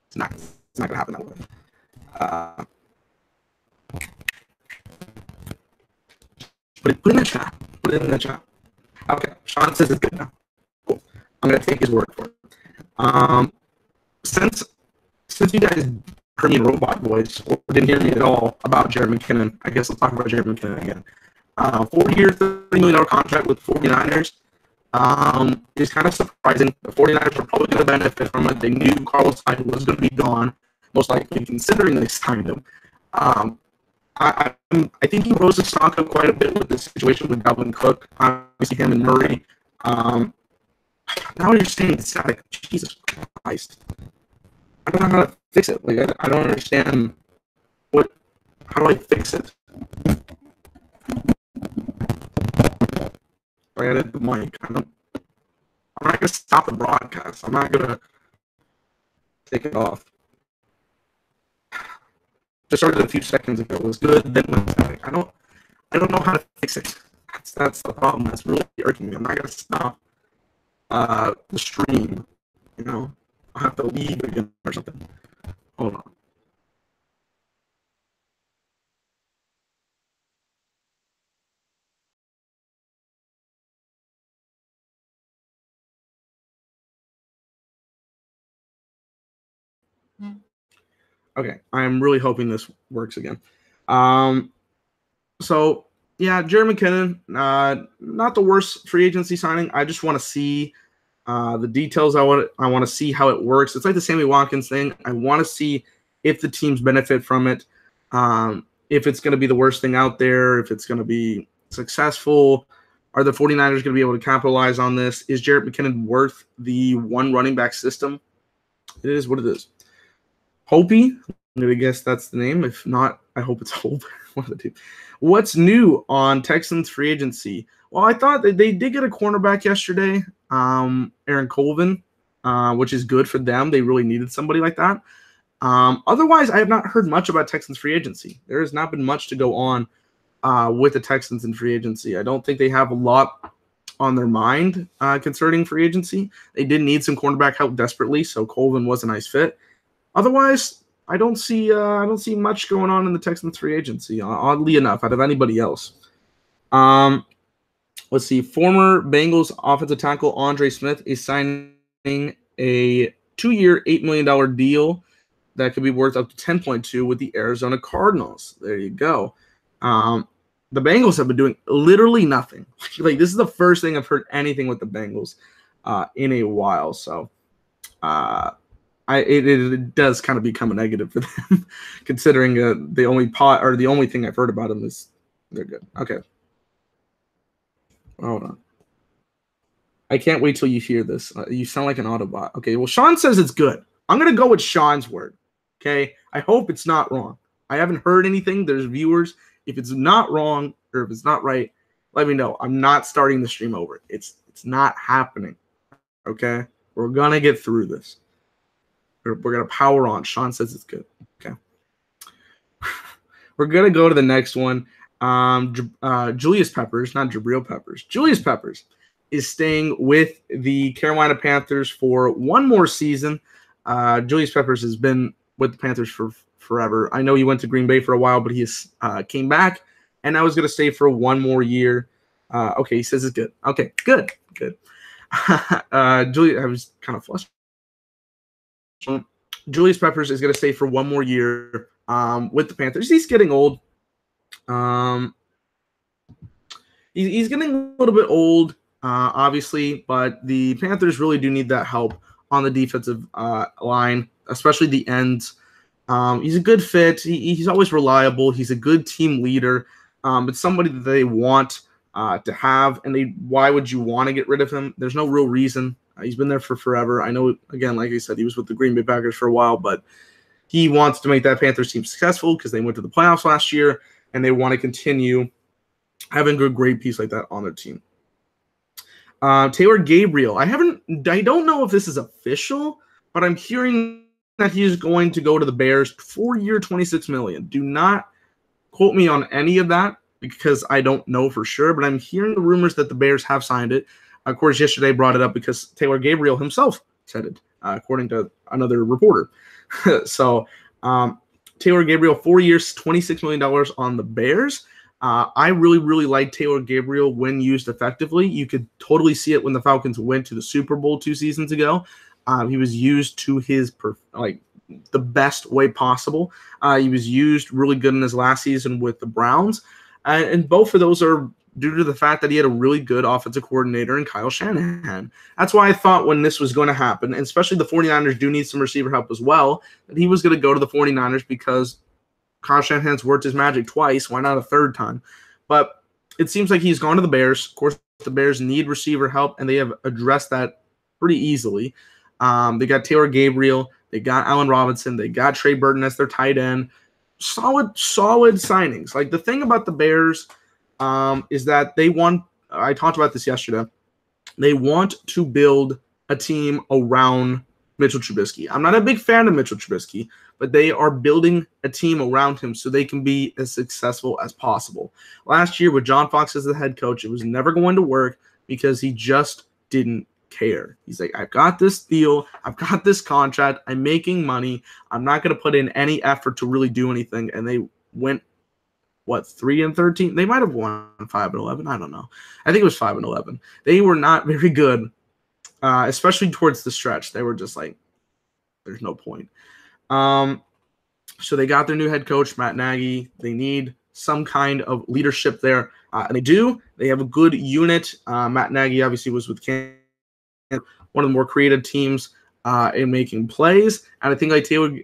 it's not going to happen that way. Put it in the chat. Put it in the chat. Okay, Sean says it's good now. Cool. I'm going to take his word for it. since you guys heard me in robot voice or didn't hear me at all about Jared McKinnon, I guess let's talk about Jared McKinnon again. 4-year, $30 million contract with the 49ers is kind of surprising. The 49ers are probably going to benefit from it. They knew Carlos Hyde was going to be gone, most likely, considering they signed him. I think he rose his stock up quite a bit with this situation with Dalvin Cook, obviously him and Murray. Now you're saying static. Jesus Christ. I don't know how to fix it. Like, I don't understand how do I fix it? I edit the mic. I'm not going to stop the broadcast. I'm not going to take it off. Just started a few seconds ago. It was good, then went static. I don't know how to fix it. That's the problem. That's really irking me. I'm not going to stop the stream. You know, I'll have to leave again or something. Hold on. Okay, I'm really hoping this works again. So yeah, Jared McKinnon, not the worst free agency signing. I just want to see the details. I want to see how it works. It's like the Sammy Watkins thing. I want to see if the teams benefit from it, if it's going to be the worst thing out there, if it's going to be successful. Are the 49ers going to be able to capitalize on this? Is Jared McKinnon worth the one running back system? It is what it is. Hopey, I'm going to guess that's the name. If not, I hope it's Hope. One of the two. What's new on Texans free agency? Well, I thought that they did get a cornerback yesterday, Aaron Colvin, which is good for them. They really needed somebody like that. Otherwise, I have not heard much about Texans free agency. There has not been much to go on with the Texans in free agency. I don't think they have a lot on their mind concerning free agency. They did need some cornerback help desperately, so Colvin was a nice fit. Otherwise, I don't see much going on in the Texans free agency, oddly enough, out of anybody else. Let's see. Former Bengals offensive tackle Andre Smith is signing a 2-year, $8 million deal that could be worth up to 10.2 with the Arizona Cardinals. There you go. The Bengals have been doing literally nothing. Like, this is the first thing I've heard anything with the Bengals in a while. So, it does kind of become a negative for them, considering the only thing I've heard about them is they're good. Okay, hold on. I can't wait till you hear this. You sound like an Autobot. Okay, well, Sean says it's good. I'm gonna go with Sean's word. Okay, I hope it's not wrong. I haven't heard anything. There's viewers. If it's not wrong or if it's not right, let me know. I'm not starting the stream over. It's not happening. Okay, we're gonna get through this. We're going to power on. Sean says it's good. Okay. We're going to go to the next one. Julius Peppers, not Gabriel Peppers. Julius Peppers is staying with the Carolina Panthers for one more season. Julius Peppers has been with the Panthers for forever. I know he went to Green Bay for a while, but he came back, and now he's going to stay for one more year. Okay, he says it's good. Okay, good. Julius, I was kind of flustered. Julius Peppers is going to stay for one more year with the Panthers. He's getting old. He's getting a little bit old, obviously, but the Panthers really do need that help on the defensive line, especially the ends. He's a good fit. He's always reliable. He's a good team leader. It's somebody that they want to have, and why would you want to get rid of him? There's no real reason. He's been there for forever. I know, again, like I said, he was with the Green Bay Packers for a while, but he wants to make that Panthers team successful because they went to the playoffs last year, and they want to continue having a great piece like that on their team. Taylor Gabriel. I don't know if this is official, but I'm hearing that he is going to go to the Bears, 4-year, $26 million. Do not quote me on any of that because I don't know for sure, but I'm hearing the rumors that the Bears have signed it. Of course, yesterday brought it up because Taylor Gabriel himself said it, according to another reporter. So, Taylor Gabriel, 4 years, $26 million on the Bears. I really, really like Taylor Gabriel when used effectively. You could totally see it when the Falcons went to the Super Bowl 2 seasons ago. He was used to his the best way possible. He was used really good in his last season with the Browns, and both of those are due to the fact that he had a really good offensive coordinator in Kyle Shanahan. That's why I thought when this was going to happen, and especially the 49ers do need some receiver help as well, that he was going to go to the 49ers because Kyle Shanahan's worked his magic twice. Why not a third time? But it seems like he's gone to the Bears. Of course, the Bears need receiver help, and they have addressed that pretty easily. They got Taylor Gabriel. They got Allen Robinson. They got Trey Burton as their tight end. Solid signings. Like, the thing about the Bears is that they want – I talked about this yesterday. They want to build a team around Mitchell Trubisky. I'm not a big fan of Mitchell Trubisky, but they are building a team around him so they can be as successful as possible. Last year with John Fox as the head coach, it was never going to work because he just didn't care. He's like, I've got this deal. I've got this contract. I'm making money. I'm not going to put in any effort to really do anything. And they went, 3-13? They might have won 5-11. I don't know. I think it was 5-11. They were not very good, especially towards the stretch. They were just like, there's no point. So they got their new head coach, Matt Nagy. They need some kind of leadership there. And they do. They have a good unit. Matt Nagy obviously was with Kansas, one of the more creative teams in making plays. And I think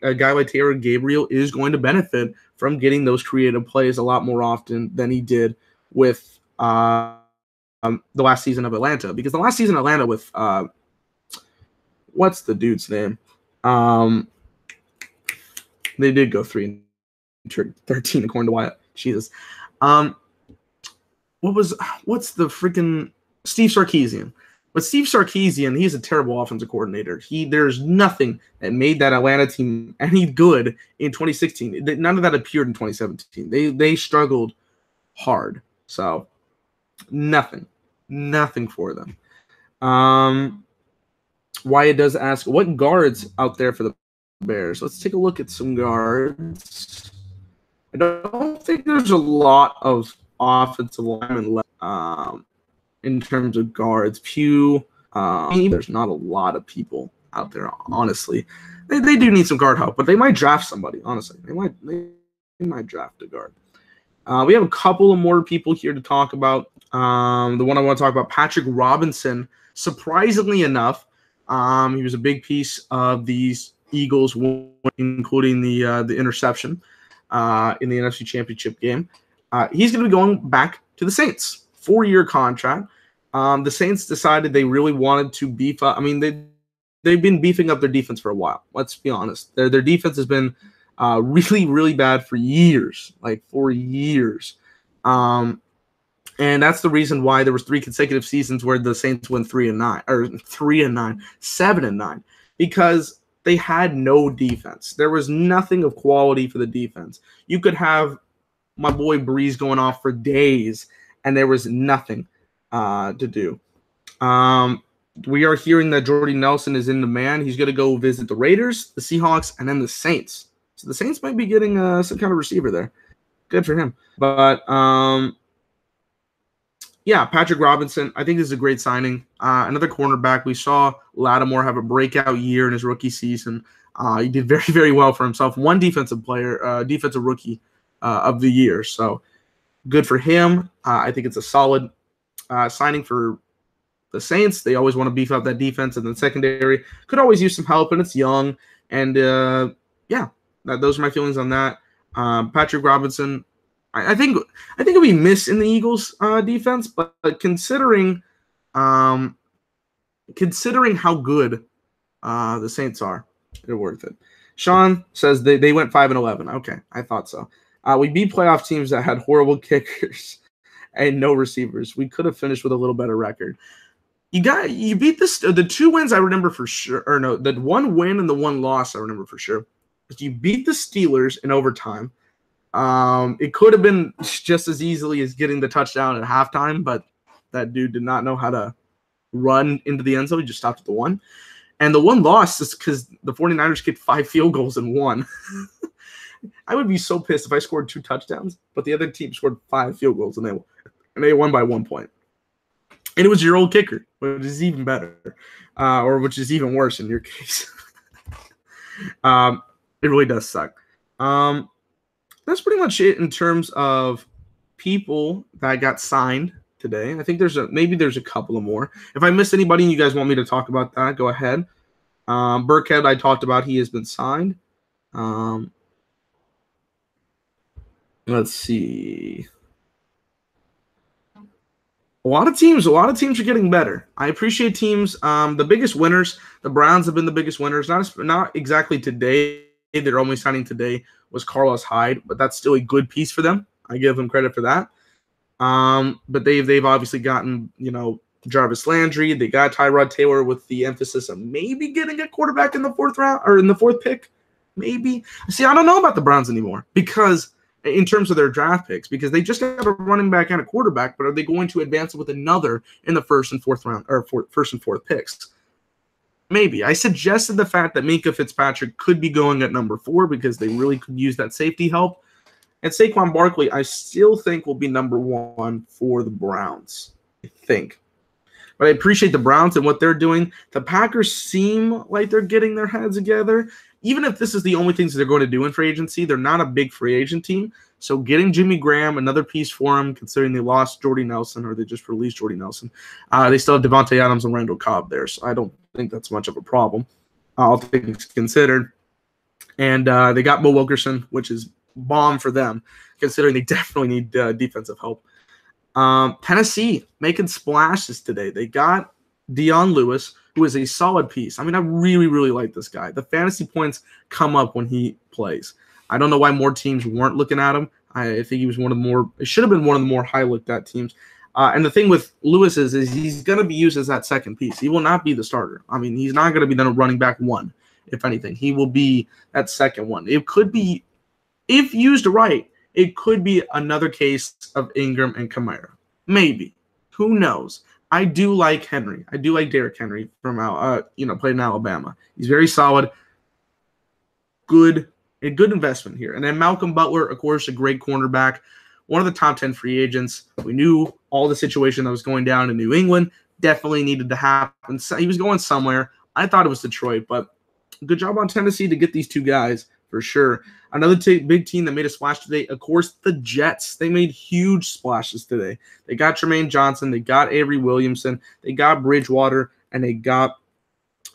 a guy like Taylor Gabriel is going to benefit from getting those creative plays a lot more often than he did with the last season of Atlanta. Because the last season of Atlanta with what's the dude's name? They did go 3-13 according to Wyatt. Jesus. What's the freaking Steve Sarkisian? But Steve Sarkisian, he's a terrible offensive coordinator. There's nothing that made that Atlanta team any good in 2016. None of that appeared in 2017. They struggled hard. So nothing for them. Wyatt does ask, what guards out there for the Bears? Let's take a look at some guards. I don't think there's a lot of offensive linemen left. In terms of guards, there's not a lot of people out there, honestly. They do need some guard help, but they might draft somebody, honestly. They might draft a guard. We have a couple of more people here to talk about. The one I want to talk about, Patrick Robinson. Surprisingly enough, he was a big piece of these Eagles, including the interception in the NFC Championship game. He's going to be going back to the Saints. 4-year contract. The Saints decided they really wanted to beef up. I mean, they've been beefing up their defense for a while. Let's be honest. Their defense has been really, really bad for years, like 4 years. And that's the reason why there was 3 consecutive seasons where the Saints went 3-9, or 3-9, 7-9, because they had no defense. There was nothing of quality for the defense. You could have my boy Breeze going off for days, and there was nothing to do. We are hearing that Jordy Nelson is in demand. He's going to go visit the Raiders, the Seahawks, and then the Saints. So the Saints might be getting some kind of receiver there. Good for him. But, yeah, Patrick Robinson, I think this is a great signing. Another cornerback. We saw Lattimore have a breakout year in his rookie season. He did very, very well for himself. One defensive rookie of the year. So, good for him. I think it's a solid signing for the Saints. They always want to beef up that defense, and then secondary could always use some help, and it's young. And those are my feelings on that. Patrick Robinson, I think it'll be missed in the Eagles' defense, but considering how good the Saints are, they're worth it. Sean says they went 5-11. Okay, I thought so. We beat playoff teams that had horrible kickers and no receivers. We could have finished with a little better record. You beat the 2 wins I remember for sure. Or no, the 1 win and the 1 loss I remember for sure. But you beat the Steelers in overtime. It could have been just as easily as getting the touchdown at halftime, but that dude did not know how to run into the end zone. He just stopped at the 1. And the 1 loss is because the 49ers kicked 5 field goals and won. I would be so pissed if I scored 2 touchdowns, but the other team scored 5 field goals and they won by 1 point. And it was your old kicker, which is even better, or which is even worse in your case. It really does suck. That's pretty much it in terms of people that got signed today. I think maybe there's a couple of more. If I missed anybody and you guys want me to talk about that, go ahead. Burkhead, I talked about, he has been signed. Let's see. A lot of teams are getting better. I appreciate teams. The biggest winners, the Browns have been the biggest winners. Not exactly today. They're only signing today was Hyde, but that's still a good piece for them. I give them credit for that. But they've obviously gotten, Jarvis Landry. They got Tyrod Taylor with the emphasis of maybe getting a quarterback in the 4th round or in the 4th pick. Maybe. See, I don't know about the Browns anymore because in terms of their draft picks, because they just got a running back and a quarterback, but are they going to advance with another in the 1st and 4th round or 1st and 4th picks? Maybe. I suggested the fact that Minkah Fitzpatrick could be going at number 4 because they really could use that safety help. And Saquon Barkley, I still think will be number 1 for the Browns, I think. But I appreciate the Browns and what they're doing. The Packers seem like they're getting their heads together. Even if this is the only things they're going to do in free agency, they're not a big free agent team. So getting Jimmy Graham, another piece for him, considering they lost Jordy Nelson, or they just released Jordy Nelson. They still have Devontae Adams and Randall Cobb there, so I don't think that's much of a problem. All things considered. And they got Bo Wilkerson, which is bomb for them, considering they definitely need defensive help. Tennessee making splashes today. They got Dion Lewis, who is a solid piece. I mean, I really, really like this guy. The fantasy points come up when he plays. I don't know why more teams weren't looking at him. I think he was it should have been one of the more high looked at teams. And the thing with Lewis is he's going to be used as that second piece. He will not be the starter. I mean, he's not going to be the running back 1, if anything. He will be that second one. It could be, if used right, it could be another case of Ingram and Kamara. Maybe. Who knows? I do like Henry. I do like Derrick Henry from playing in Alabama. He's very solid. A good investment here. And then Malcolm Butler, of course, a great cornerback. One of the top 10 free agents. We knew all the situation that was going down in New England definitely needed to happen. So he was going somewhere. I thought it was Detroit, but good job on Tennessee to get these 2 guys for sure. Another big team that made a splash today, of course, the Jets. They made huge splashes today. They got Trumaine Johnson. They got Avery Williamson. They got Bridgewater, and they got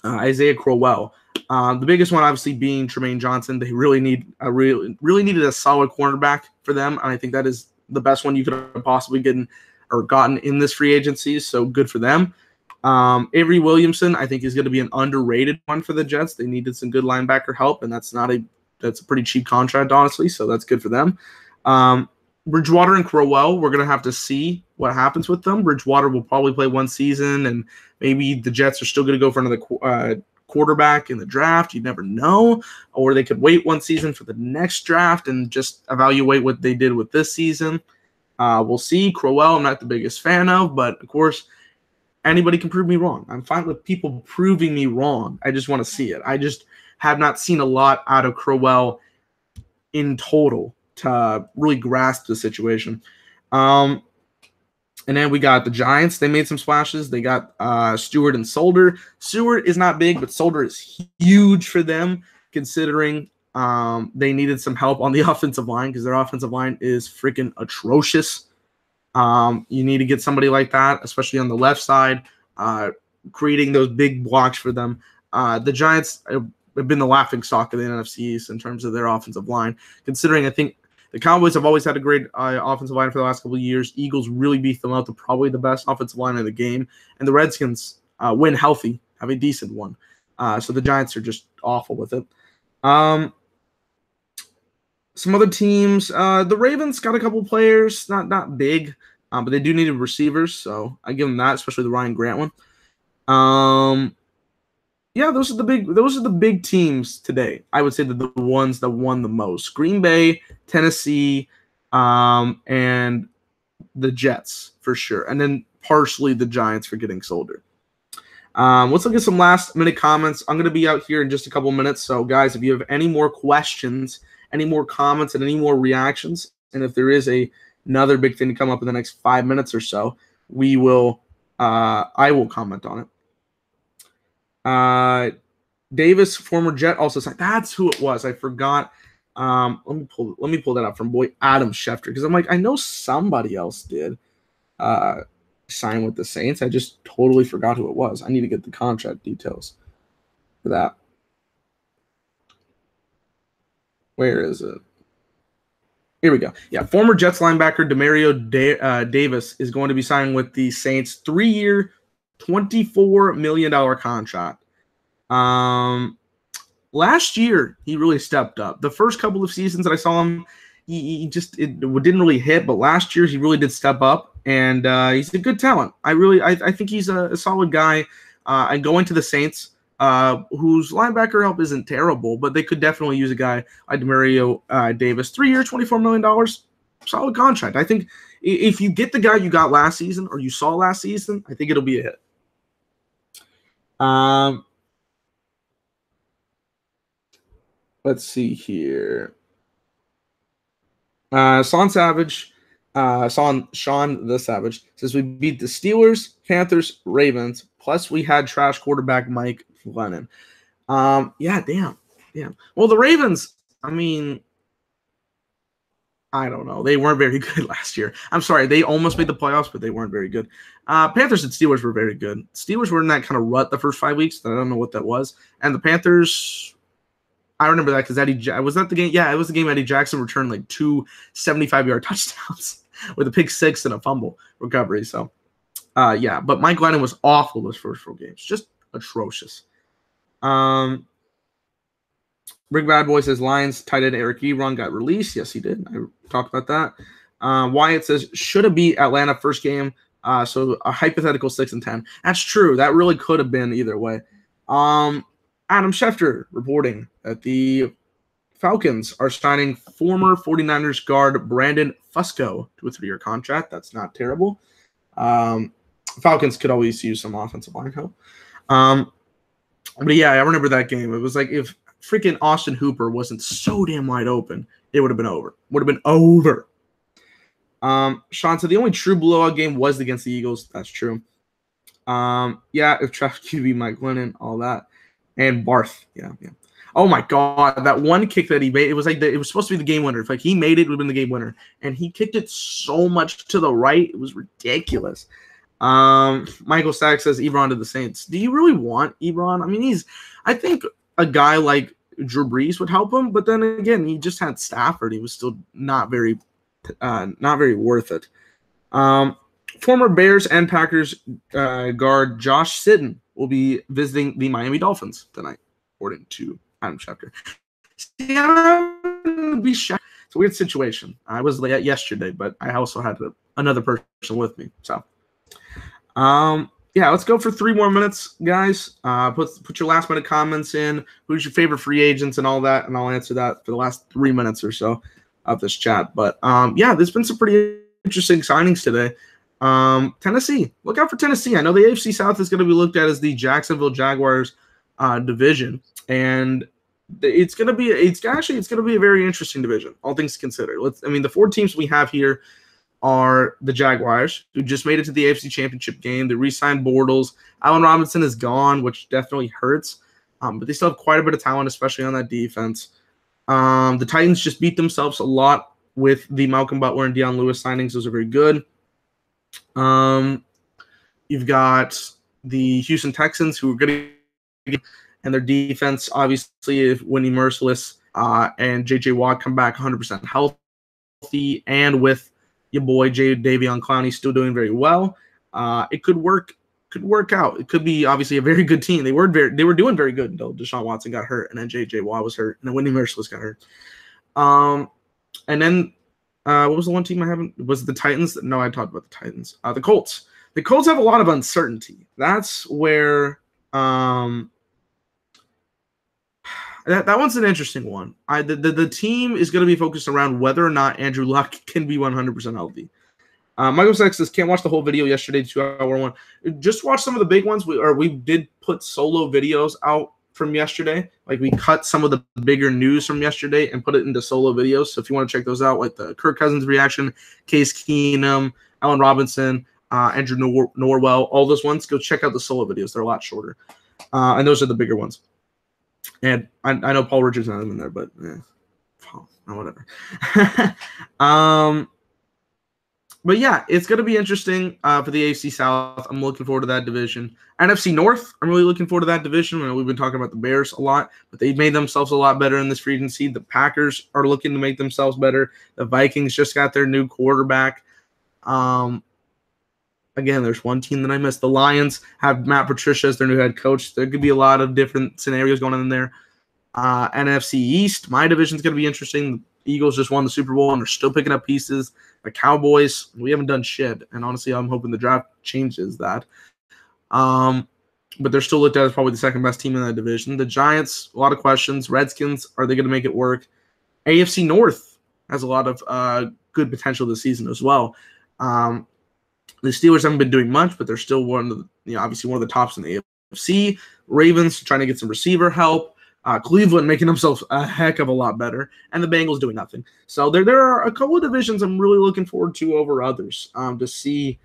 Isaiah Crowell. The biggest one, obviously, being Trumaine Johnson. They really needed a solid cornerback for them, and I think that is the best one you could have possibly gotten in this free agency. So good for them. Avery Williamson, I think, is going to be an underrated one for the Jets. They needed some good linebacker help, and that's a pretty cheap contract, honestly. So that's good for them. Bridgewater and Crowell, we're going to have to see what happens with them. Bridgewater will probably play 1 season, and maybe the Jets are still going to go for another quarterback in the draft. You never know. Or they could wait 1 season for the next draft and just evaluate what they did with this season. We'll see. Crowell, I'm not the biggest fan of, but of course, anybody can prove me wrong. I'm fine with people proving me wrong. I just want to see it. I just have not seen a lot out of Crowell in total to really grasp the situation. And then we got the Giants. They made some splashes. They got Stewart and Solder. Stewart is not big, but Solder is huge for them, considering they needed some help on the offensive line because their offensive line is freaking atrocious. You need to get somebody like that, especially on the left side, creating those big blocks for them. The Giants have been the laughingstock of the NFC East in terms of their offensive line, considering I think the Cowboys have always had a great offensive line for the last couple of years. Eagles really beat them out to probably the best offensive line in the game. And the Redskins, when healthy, have a decent one. So the Giants are just awful with it. Some other teams, the Ravens got a couple players, not big, but they do need receivers. So I give them that, especially the Ryan Grant one. Yeah, those are the big teams today. I would say that the ones that won the most: Green Bay, Tennessee, and the Jets for sure, and then partially the Giants for getting Solder. Let's look at some last-minute comments. I'm going to be out here in just a couple minutes, so guys, if you have any more questions, any more comments, and any more reactions, and if there is another big thing to come up in the next 5 minutes or so, we will I will comment on it. Davis, former Jet, also signed. That's who it was. I forgot. Let me pull that up from boy Adam Schefter, because I'm like, I know somebody else did sign with the Saints. I just totally forgot who it was. I need to get the contract details for that. Where is it? Here we go. Yeah, former Jets linebacker Demario Davis is going to be signing with the Saints, 3-year, $24 million contract. Last year, he really stepped up. The first couple of seasons that I saw him, it didn't really hit, but last year he really did step up, and he's a good talent. I think he's a solid guy. And going to the Saints, whose linebacker help isn't terrible, but they could definitely use a guy like Demario Davis. 3-year, $24 million, solid contract. I think if you get the guy you got last season or you saw last season, I think it'll be a hit. Let's see here. Sean the Savage says we beat the Steelers, Panthers, Ravens, plus we had trash quarterback Mike Glennon. Yeah, damn. Well, the Ravens, I mean, I don't know. They weren't very good last year. I'm sorry. They almost made the playoffs, but they weren't very good. Panthers and Steelers were very good. Steelers were in that kind of rut the first 5 weeks. I don't know what that was. And the Panthers, I remember that because was that the game? Yeah, it was the game Eddie Jackson returned like 2 75-yard touchdowns with a pick 6 and a fumble recovery. So, yeah. But Mike Glennon was awful those first 4 games. Just atrocious. Rick Bad Boy says Lions tight end Eric Ebron got released. Yes, he did. I talked about that. Wyatt says should have beat Atlanta first game. So a hypothetical 6-10. That's true. That really could have been either way. Adam Schefter reporting that the Falcons are signing former 49ers guard Brandon Fusco to a 3-year contract. That's not terrible. Falcons could always use some offensive line help. But yeah, I remember that game. It was like if freaking Austin Hooper wasn't so damn wide open, it would have been over. Sean said the only true blowout game was against the Eagles. That's true. Yeah, if traffic QB Mike Glennon, all that. And Barth. Yeah. Oh my God, that one kick that he made, it was like it was supposed to be the game winner. If like he made it, it would have been the game winner. And he kicked it so much to the right, it was ridiculous. Michael Stack says Ebron to the Saints. Do you really want Ebron? I mean, I think a guy like Drew Brees would help him, but then again, he just had Stafford. He was still not very worth it. Former Bears and Packers guard Josh Sidden will be visiting the Miami Dolphins tonight, according to Adam Schefter. Be shocked. It's a weird situation. I was late yesterday, but I also had another person with me. So, yeah, let's go for 3 more minutes, guys. Put your last minute comments in. Who's your favorite free agents and all that, and I'll answer that for the last 3 minutes or so of this chat. But yeah, there's been some pretty interesting signings today. Tennessee, look out for Tennessee. I know the AFC South is going to be looked at as the Jacksonville Jaguars division, and it's going to be a very interesting division, all things considered. The 4 teams we have here are the Jaguars, who just made it to the AFC Championship game. They re-signed Bortles. Allen Robinson is gone, which definitely hurts, but they still have quite a bit of talent, especially on that defense. The Titans just beat themselves a lot with the Malcolm Butler and Dion Lewis signings. Those are very good. You've got the Houston Texans, who are going to – and their defense, obviously, if Winnie Merciless and J.J. Watt come back 100% healthy, and with your boy Davion Clowney still doing very well, it could work out. It could be obviously a very good team. They were doing very good until Deshaun Watson got hurt, and then J.J. Watt was hurt, and then Winnie Merciless got hurt. And then what was the one team I haven't? Was it the Titans? No, I talked about the Titans. The Colts. The Colts have a lot of uncertainty. That's where that one's an interesting one. The team is going to be focused around whether or not Andrew Luck can be 100% healthy. Michael Sex says, can't watch the whole video yesterday, 2-hour one. Just watch some of the big ones. We did put solo videos out from yesterday. Like we cut some of the bigger news from yesterday and put it into solo videos. So if you want to check those out, like the Kirk Cousins reaction, Case Keenum, Allen Robinson, Andrew Norwell, all those ones. Go check out the solo videos. They're a lot shorter. And those are the bigger ones. And I know Paul Richards not in there, but whatever. But yeah, it's going to be interesting for the AFC South. I'm looking forward to that division. NFC North, I'm really looking forward to that division. I know we've been talking about the Bears a lot, but they've made themselves a lot better in this free agency. The Packers are looking to make themselves better. The Vikings just got their new quarterback. Again, there's one team that I missed. The Lions have Matt Patricia as their new head coach. There could be a lot of different scenarios going on in there. NFC East, my division is going to be interesting. The Eagles just won the Super Bowl, and they're still picking up pieces. The Cowboys, we haven't done shit, and honestly, I'm hoping the draft changes that. But they're still looked at as probably the second best team in that division. The Giants, a lot of questions. Redskins, are they going to make it work? AFC North has a lot of good potential this season as well. The Steelers haven't been doing much, but they're still obviously one of the tops in the AFC. Ravens trying to get some receiver help. Cleveland making themselves a heck of a lot better, and the Bengals doing nothing. So there are a couple of divisions I'm really looking forward to over others to see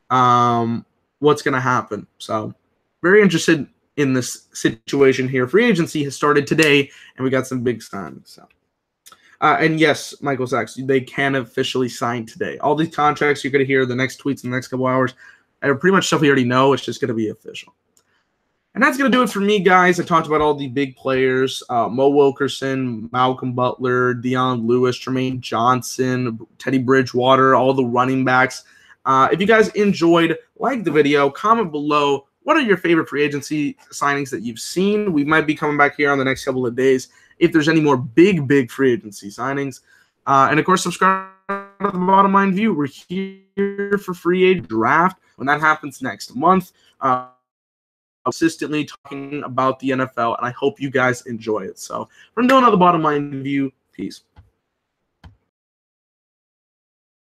what's going to happen. So very interested in this situation here. Free agency has started today, and we got some big signings. So. And yes, Michael Sachs, they can officially sign today. All these contracts you're going to hear the next tweets in the next couple hours are pretty much stuff we already know. It's just going to be official. And that's going to do it for me, guys. I talked about all the big players, Mo Wilkerson, Malcolm Butler, Dion Lewis, Trumaine Johnson, Teddy Bridgewater, all the running backs. If you guys enjoyed, like the video, comment below. What are your favorite free agency signings that you've seen? We might be coming back here on the next couple of days if there's any more big free agency signings. And, of course, subscribe to the Bottom Line View. We're here for free agent draft when that happens next month. Consistently talking about the NFL, and I hope you guys enjoy it. So from Dylan on the Bottom Line View, peace.